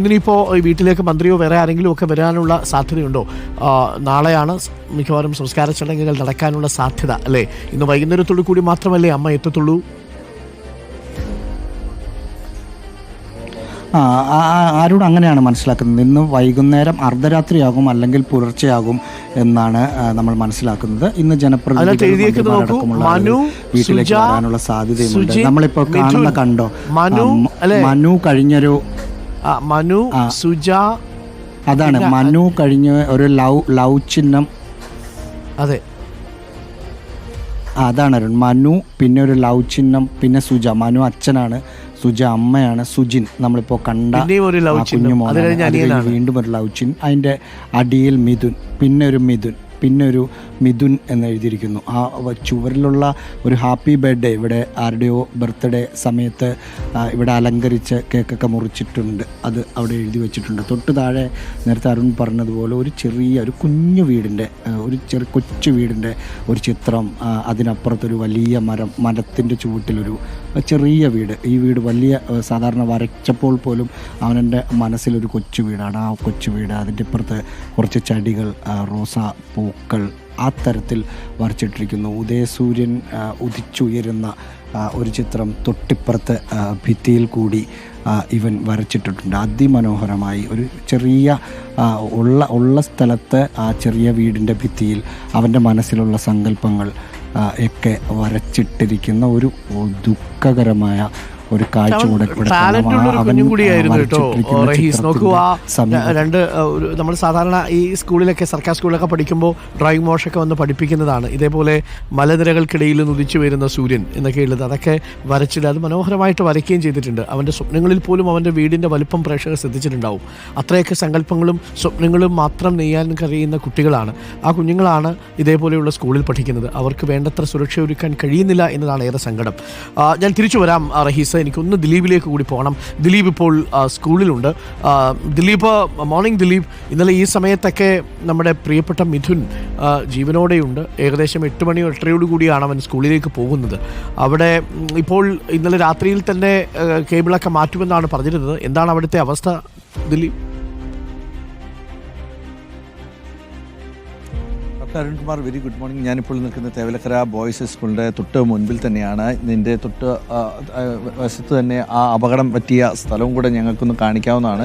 ഇന്നിപ്പോൾ ഈ വീട്ടിലേക്ക് മന്ത്രിയോ വേറെ ആരെങ്കിലും ഒക്കെ വരാനുള്ള സാധ്യതയുണ്ടോ? നാളെയാണ് മിക്കവാറും സംസ്കാര ചടങ്ങുകൾ നടക്കാനുള്ള സാധ്യത അല്ലേ? ഇന്ന് വൈകുന്നേരത്തോടു കൂടി മാത്രമല്ലേ അമ്മ എത്തത്തുള്ളൂ? ആരോട് അങ്ങനെയാണ് മനസ്സിലാക്കുന്നത്. ഇന്ന് വൈകുന്നേരം അർദ്ധരാത്രിയാകും അല്ലെങ്കിൽ പുലർച്ചെയാകും എന്നാണ് നമ്മൾ മനസ്സിലാക്കുന്നത്. ഇന്ന് ജനപ്രതിനിധികളടക്കമുള്ള വീട്ടിലേക്ക് വരാനുള്ള സാധ്യതയുണ്ട്. നമ്മളിപ്പോൾ കണ്ടോ മനു കഴിഞ്ഞൊരു അതാണ് മനു കഴിഞ്ഞ ഒരു ലവ് ചിഹ്നം. അതെ, അതാണ് മനു, പിന്നെ ഒരു ലവ് ചിഹ്നം, പിന്നെ സുജ. മനു അച്ഛനാണ്, സുജ അമ്മയാണ്, സുജിൻ നമ്മളിപ്പോൾ കണ്ട കുഞ്ഞുമോനാണ്. വീണ്ടും ഒരു ലവ് ചിഹ്നം, അതിൻ്റെ അടിയിൽ മിഥുൻ, പിന്നെ ഒരു മിഥുൻ, പിന്നെ ഒരു മിഥുൻ എന്ന് എഴുതിയിരിക്കുന്നു. ആ ചുവരിലുള്ള ഒരു ഹാപ്പി ബർത്ത്ഡേ ഇവിടെ ആരുടെയോ ബർത്ത്ഡേ സമയത്ത് ഇവിടെ അലങ്കരിച്ച് കേക്കൊക്കെ മുറിച്ചിട്ടുണ്ട്. അത് അവിടെ എഴുതി വെച്ചിട്ടുണ്ട്. തൊട്ട് താഴെ നേരത്തെ അരുൺ പറഞ്ഞതുപോലെ ഒരു കുഞ്ഞു വീടിൻ്റെ കൊച്ചു വീടിൻ്റെ ഒരു ചിത്രം. അതിനപ്പുറത്തൊരു വലിയ മരത്തിൻ്റെ ചുവട്ടിലൊരു ചെറിയ വീട്. ഈ വീട് വലിയ സാധാരണ വരച്ചപ്പോൾ പോലും അവൻ്റെ മനസ്സിലൊരു കൊച്ചു വീടാണ്. ആ കൊച്ചു വീട്, അതിൻ്റെ ഇപ്പുറത്ത് കുറച്ച് ചെടികൾ, റോസാ പൂക്കൾ, ആ തരത്തിൽ വരച്ചിട്ടിരിക്കുന്നു. ഉദയസൂര്യൻ ഉദിച്ചുയരുന്ന ഒരു ചിത്രം തൊട്ടിപ്പുറത്ത് ഭിത്തിയിൽ കൂടി ഇവൻ വരച്ചിട്ടിട്ടുണ്ട്. അതിമനോഹരമായി ഒരു ചെറിയ ഉള്ള സ്ഥലത്ത് ആ ചെറിയ വീടിൻ്റെ ഭിത്തിയിൽ അവൻ്റെ മനസ്സിലുള്ള സങ്കല്പങ്ങൾ ഒക്കെ വരച്ചിട്ടിരിക്കുന്ന ഒരു ദുഃഖകരമായ ഒരു കാഴ്ച കൂടെ. നമ്മൾ സാധാരണ ഈ സ്കൂളിലൊക്കെ, സർക്കാർ സ്കൂളിലൊക്കെ പഠിക്കുമ്പോൾ ഡ്രോയിങ് മോഷൊക്കെ വന്ന് പഠിപ്പിക്കുന്നതാണ്. ഇതേപോലെ മലനിരകൾക്കിടയിൽ ഉദിച്ചു വരുന്ന സൂര്യൻ എന്നൊക്കെ ഉള്ളത്, അതൊക്കെ വരച്ചിട്ട് അത് മനോഹരമായിട്ട് വരയ്ക്കുകയും ചെയ്തിട്ടുണ്ട്. അവൻ്റെ സ്വപ്നങ്ങളിൽ പോലും അവൻ്റെ വീടിൻ്റെ വലിപ്പം പ്രേക്ഷകർ ശ്രദ്ധിച്ചിട്ടുണ്ടാവും. അത്രയൊക്കെ സങ്കല്പങ്ങളും സ്വപ്നങ്ങളും മാത്രം നെയ്യാൻ കഴിയുന്ന കുട്ടികളാണ് ആ കുഞ്ഞുങ്ങളാണ് ഇതേപോലെയുള്ള സ്കൂളിൽ പഠിക്കുന്നത്. അവർക്ക് വേണ്ടത്ര സുരക്ഷ ഒരുക്കാൻ കഴിയുന്നില്ല എന്നതാണ് ഏറെ സങ്കടം. ഞാൻ തിരിച്ചു വരാം റഹീസ. എനിക്കൊന്ന് ദിലീപിലേക്ക് കൂടി പോകണം. ദിലീപ് ഇപ്പോൾ സ്കൂളിലുണ്ട്. ദിലീപ്, മോർണിംഗ് ദിലീപ്. ഇന്നലെ ഈ സമയത്തൊക്കെ നമ്മുടെ പ്രിയപ്പെട്ട മിഥുൻ ജീവനോടെയുണ്ട്. ഏകദേശം 8 മണി 8:30 കൂടിയാണ് അവൻ സ്കൂളിലേക്ക് പോകുന്നത്. അവിടെ ഇപ്പോൾ ഇന്നലെ രാത്രിയിൽ തന്നെ കേബിളൊക്കെ മാറ്റുമെന്നാണ് പറഞ്ഞിരുന്നത്. എന്താണ് അവിടുത്തെ അവസ്ഥ Dileep? Arunkumar, very good morning. ഞാനിപ്പോൾ നിൽക്കുന്ന തേവലക്കര ബോയ്സ് സ്കൂളിൻ്റെ തൊട്ട് മുൻപിൽ തന്നെയാണ്. ഇതിൻ്റെ തൊട്ട് വശത്ത് തന്നെ ആ അപകടം പറ്റിയ സ്ഥലവും കൂടെ ഞങ്ങൾക്കൊന്ന് കാണിക്കാവുന്നതാണ്.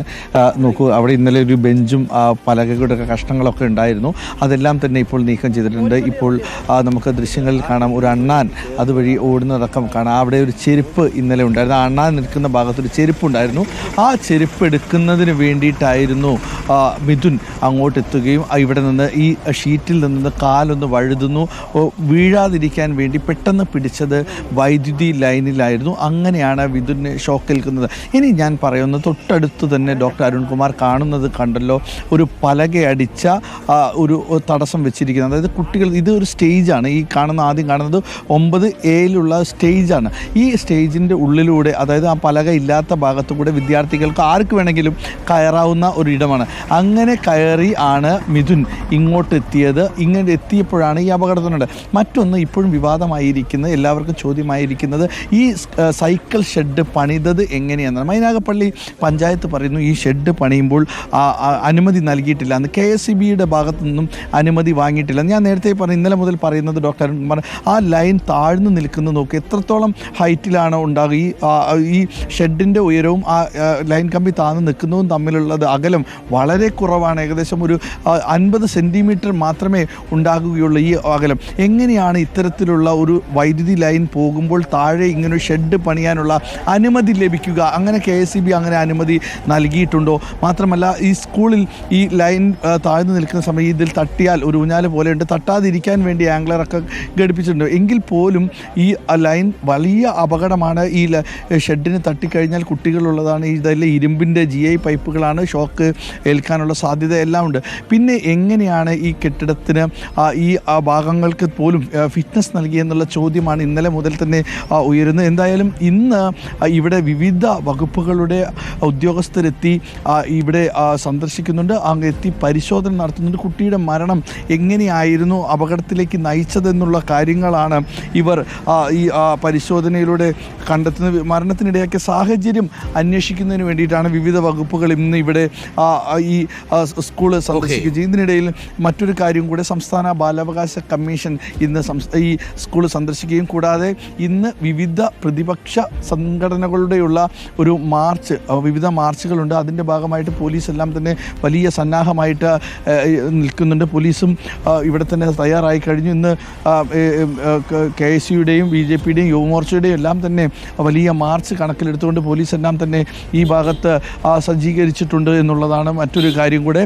നോക്കൂ, അവിടെ ഇന്നലെ ഒരു ബെഞ്ചും പലകയുടെ കഷ്ണങ്ങളൊക്കെ ഉണ്ടായിരുന്നു. അതെല്ലാം തന്നെ ഇപ്പോൾ നീക്കം ചെയ്തിട്ടുണ്ട്. ഇപ്പോൾ നമുക്ക് ദൃശ്യങ്ങളിൽ കാണാം ഒരു അണ്ണാൻ അതുവഴി ഓടുന്നതടക്കം കാണാം. അവിടെ ഒരു ചെരുപ്പ് ഇന്നലെ ഉണ്ടായിരുന്നു. ആ അണ്ണാൻ നിൽക്കുന്ന ഭാഗത്തൊരു ചെരുപ്പുണ്ടായിരുന്നു. ആ ചെരുപ്പ് എടുക്കുന്നതിന് വേണ്ടിയിട്ടായിരുന്നു മിഥുൻ അങ്ങോട്ട് എത്തുകയും ഇവിടെ നിന്ന് ഈ ഷീറ്റിൽ നിന്ന് കാലൊന്ന് വഴുതുന്നു. വീഴാതിരിക്കാൻ വേണ്ടി പെട്ടെന്ന് പിടിച്ചത് വൈദ്യുതി ലൈനിലായിരുന്നു. അങ്ങനെയാണ് മിഥുന് ഷോക്കേൽക്കുന്നത്. ഇനി ഞാൻ പറയുന്നത്, തൊട്ടടുത്ത് തന്നെ ഡോക്ടർ അരുൺകുമാർ കാണുന്നത് കണ്ടല്ലോ, ഒരു പലകയടിച്ച ഒരു തടസ്സം വെച്ചിരിക്കുന്നത്. അതായത് കുട്ടികൾ, ഇത് ഒരു സ്റ്റേജാണ്. ഈ ആദ്യം കാണുന്നത് 9A സ്റ്റേജാണ്. ഈ സ്റ്റേജിൻ്റെ ഉള്ളിലൂടെ, അതായത് ആ പലക ഇല്ലാത്ത ഭാഗത്തു കൂടെ വിദ്യാർത്ഥികൾക്ക് ആർക്ക് വേണമെങ്കിലും കയറാവുന്ന ഒരിടമാണ്. അങ്ങനെ കയറി ആണ് മിഥുൻ ഇങ്ങോട്ട് എത്തിയത്. ഇങ്ങനെ എത്തിയപ്പോഴാണ് ഈ അപകടത്തിനുണ്ട്. മറ്റൊന്ന് ഇപ്പോഴും വിവാദമായിരിക്കുന്നത്, എല്ലാവർക്കും ചോദ്യമായിരിക്കുന്നത്, ഈ സൈക്കിൾ ഷെഡ് പണിതത് എങ്ങനെയാണെന്നാണ്. മൈനാഗപ്പള്ളി പഞ്ചായത്ത് പറയുന്നു ഈ ഷെഡ് പണിയുമ്പോൾ അനുമതി നൽകിയിട്ടില്ല എന്ന്. KSEBയുടെ ഭാഗത്തു നിന്നും അനുമതി വാങ്ങിയിട്ടില്ല. ഞാൻ നേരത്തെ ഇന്നലെ മുതൽ പറയുന്നത് ഡോക്ടർ ആ ലൈൻ താഴ്ന്നു നിൽക്കുന്നത് നോക്കുക, എത്രത്തോളം ഹൈറ്റിലാണ് ഉണ്ടാകുക. ഈ ഷെഡിൻ്റെ ഉയരവും ആ ലൈൻ കമ്പി താഴ്ന്നു നിൽക്കുന്നതും തമ്മിലുള്ളത് അകലം വളരെ കുറവാണ്. ഏകദേശം ഒരു 50 സെൻറ്റിമീറ്റർ മാത്രമേ ഉണ്ടാകുകയുള്ളൂ ഈ അകലം. എങ്ങനെയാണ് ഇത്തരത്തിലുള്ള ഒരു വൈദ്യുതി ലൈൻ പോകുമ്പോൾ താഴെ ഇങ്ങനെ ഷെഡ് പണിയാനുള്ള അനുമതി ലഭിക്കുക? അങ്ങനെ KSEB അങ്ങനെ അനുമതി നൽകിയിട്ടുണ്ടോ? മാത്രമല്ല, ഈ സ്കൂളിൽ ഈ ലൈൻ താഴ്ന്നു നിൽക്കുന്ന സമയം ഇതിൽ തട്ടിയാൽ ഒരു ഊഞ്ഞാല് പോലെയുണ്ട്, തട്ടാതിരിക്കാൻ വേണ്ടി ആംഗ്ലറൊക്കെ ഘടിപ്പിച്ചിട്ടുണ്ട്. എങ്കിൽ പോലും ഈ ലൈൻ വലിയ അപകടമാണ്. ഈ ഷെഡിന് തട്ടിക്കഴിഞ്ഞാൽ കുട്ടികളുള്ളതാണ്. ഇതെല്ലാം ഇരുമ്പിൻ്റെ GI പൈപ്പുകളാണ്. ഷോക്ക് ഏൽക്കാനുള്ള സാധ്യത എല്ലാം ഉണ്ട്. പിന്നെ എങ്ങനെയാണ് ഈ കെട്ടിടത്തിന് ഈ ഭാഗങ്ങൾക്ക് പോലും ഫിറ്റ്നസ് നൽകിയെന്നുള്ള ചോദ്യമാണ് ഇന്നലെ മുതൽ തന്നെ ഉയരുന്നത്. എന്തായാലും ഇന്ന് ഇവിടെ വിവിധ വകുപ്പുകളുടെ ഉദ്യോഗസ്ഥരെത്തി ഇവിടെ സന്ദർശിക്കുന്നുണ്ട്, അങ്ങ് എത്തി പരിശോധന നടത്തുന്നുണ്ട്. കുട്ടിയുടെ മരണം എങ്ങനെയായിരുന്നു, അപകടത്തിലേക്ക് നയിച്ചതെന്നുള്ള കാര്യങ്ങളാണ് ഇവർ ഈ പരിശോധനയിലൂടെ കണ്ടെത്തുന്നത്. മരണത്തിനിടയാക്കിയ സാഹചര്യം അന്വേഷിക്കുന്നതിന് വേണ്ടിയിട്ടാണ് വിവിധ വകുപ്പുകൾ ഇന്ന് ഇവിടെ ഈ സ്കൂള് സന്ദർശിക്കുക. ഇതിനിടയിൽ മറ്റൊരു കാര്യം കൂടെ, സംസ്ഥാന ബാലാവകാശ കമ്മീഷൻ ഇന്ന് ഈ സ്കൂൾ സന്ദർശിക്കുകയും കൂടാതെ ഇന്ന് വിവിധ പ്രതിപക്ഷ സംഘടനകളുടെയുള്ള ഒരു മാർച്ച്, വിവിധ മാർച്ചുകളുണ്ട്. അതിൻ്റെ ഭാഗമായിട്ട് പോലീസ് എല്ലാം തന്നെ വലിയ സന്നാഹമായിട്ട് നിൽക്കുന്നുണ്ട്. പോലീസും ഇവിടെ തന്നെ തയ്യാറായി കഴിഞ്ഞു. ഇന്ന് KSUയുടെയും BJPയുടെയും യുവമോർച്ചയുടെയും എല്ലാം തന്നെ വലിയ മാർച്ച് കണക്കിലെടുത്തുകൊണ്ട് പോലീസ് എല്ലാം തന്നെ ഈ ഭാഗത്ത് സജ്ജീകരിച്ചിട്ടുണ്ട് എന്നുള്ളതാണ് മറ്റൊരു കാര്യം കൂടെ.